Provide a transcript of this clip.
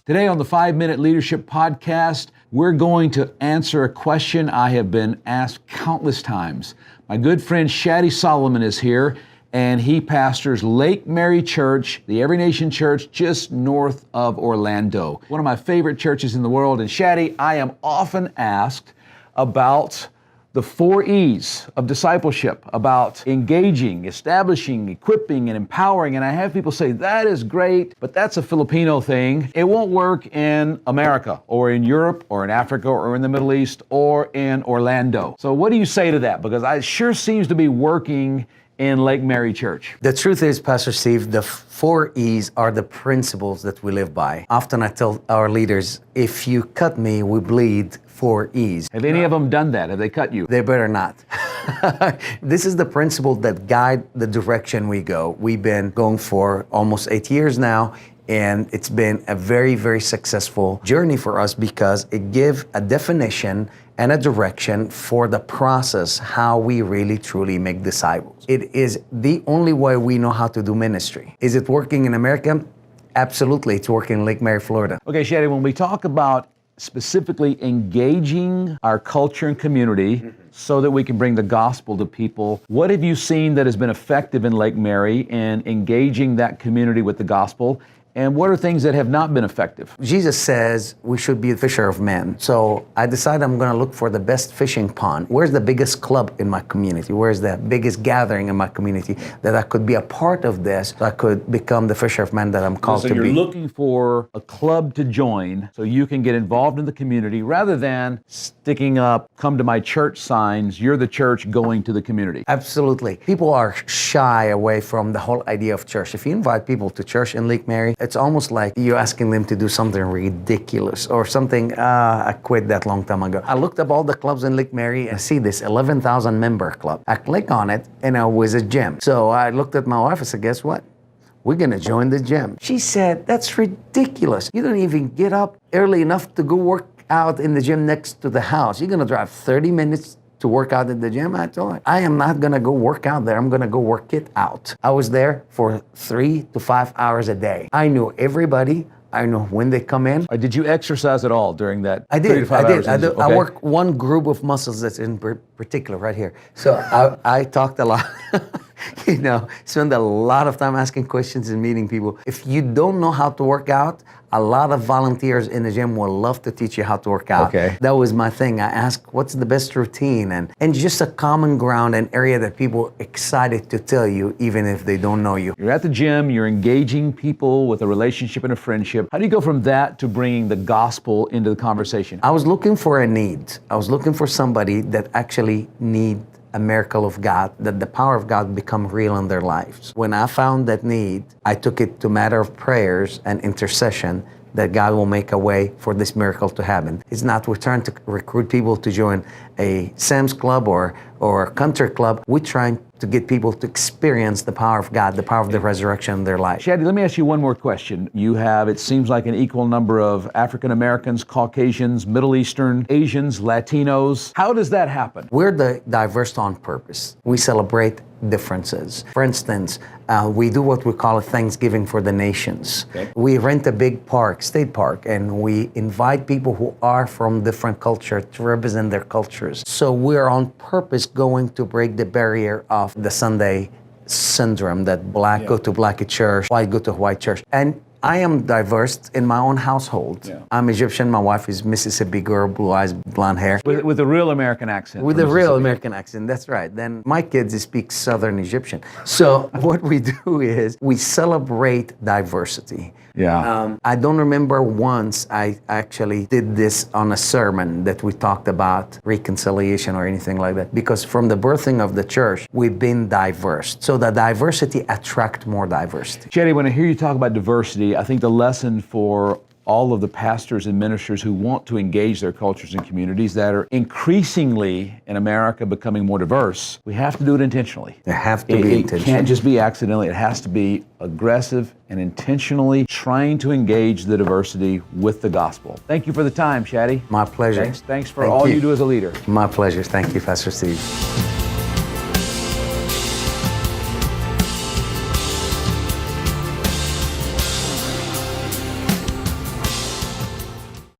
Today on the 5-Minute Leadership Podcast, we're going to answer a question I have been asked countless times. My good friend Shaddy Soliman is here, and he pastors Lake Mary Church, the Every Nation Church, just north of Orlando. One of my favorite churches in the world. And Shaddy, I am often asked about the 4 E's of discipleship, about engaging, establishing, equipping, and empowering. And I have people say, that is great, but that's a Filipino thing. It won't work in America or in Europe or in Africa or in the Middle East or in Orlando. So what do you say to that? Because it sure seems to be working in Lake Mary Church. The truth is, Pastor Steve, the 4 E's are the principles that we live by. Often I tell our leaders, if you cut me, we bleed 4 E's. Have any of them done that? Have they cut you? They better not. This is the principle that guide the direction we go. We've been going for almost 8 years now, and it's been a very, very successful journey for us because it gives a definition and a direction for the process, how we really truly make disciples. It is the only way we know how to do ministry. Is it working in America? Absolutely, it's working in Lake Mary, Florida. Okay, Shaddy, when we talk about specifically engaging our culture and community so that we can bring the gospel to people, what have you seen that has been effective in Lake Mary in engaging that community with the gospel? And what are things that have not been effective? Jesus says we should be a fisher of men. So I decided I'm going to look for the best fishing pond. Where's the biggest club in my community? Where's the biggest gathering in my community that I could be a part of this, so I could become the fisher of men that I'm called to be? So you're looking for a club to join so you can get involved in the community rather than sticking up, come to my church signs, you're the church going to the community. Absolutely. People are shy away from the whole idea of church. If you invite people to church in Lake Mary, it's almost like you're asking them to do something ridiculous or something, I quit that long time ago. I looked up all the clubs in Lake Mary and I see this 11,000 member club. I click on it and it was a gym. So I looked at my wife and said, guess what? We're going to join the gym. She said, that's ridiculous. You don't even get up early enough to go work out in the gym next to the house. You're going to drive 30 minutes to work out at the gym. I told her, I am not going to go work out there. I'm going to go work it out. I was there for 3 to 5 hours a day. I knew everybody. I know when they come in. Did you exercise at all during that? I did. 3 to 5 hours? I did. Okay. I work one group of muscles that's in particular right here. So I talked a lot. Spend a lot of time asking questions and meeting people. If you don't know how to work out, a lot of volunteers in the gym will love to teach you how to work out. Okay. That was my thing. I asked, what's the best routine? And just a common ground, an area that people excited to tell you, even if they don't know you. You're at the gym, you're engaging people with a relationship and a friendship. How do you go from that to bringing the gospel into the conversation? I was looking for a need. I was looking for somebody that actually need a miracle of God, that the power of God become real in their lives. When I found that need, I took it to a matter of prayers and intercession that God will make a way for this miracle to happen. It's not we're trying to recruit people to join a Sam's Club or a country club. We're trying to get people to experience the power of God, the power of the resurrection in their life. Shaddy, let me ask you one more question. You have, it seems like, an equal number of African Americans, Caucasians, Middle Eastern, Asians, Latinos. How does that happen? We're diverse on purpose. We celebrate differences. For instance, we do what we call a Thanksgiving for the nations. Okay. We rent a big park, state park, and we invite people who are from different cultures to represent their cultures. So we're on purpose going to break the barrier of the Sunday syndrome that black go to black church, white go to white church. And I am diverse in my own household. Yeah. I'm Egyptian. My wife is Mississippi girl, blue eyes, blonde hair. With a real American accent. With a real American accent, that's right. Then my kids speak Southern Egyptian. So what we do is we celebrate diversity. Yeah. I don't remember once I actually did this on a sermon that we talked about reconciliation or anything like that. Because from the birthing of the church, we've been diverse. So the diversity attract more diversity. Shaddy, when I hear you talk about diversity, I think the lesson for all of the pastors and ministers who want to engage their cultures and communities that are increasingly in America becoming more diverse, we have to do it intentionally. They have to be intentional. It can't just be accidentally. It has to be aggressive and intentionally trying to engage the diversity with the gospel. Thank you for the time, Shaddy. My pleasure. Thanks for all you do as a leader. My pleasure. Thank you, Pastor Steve.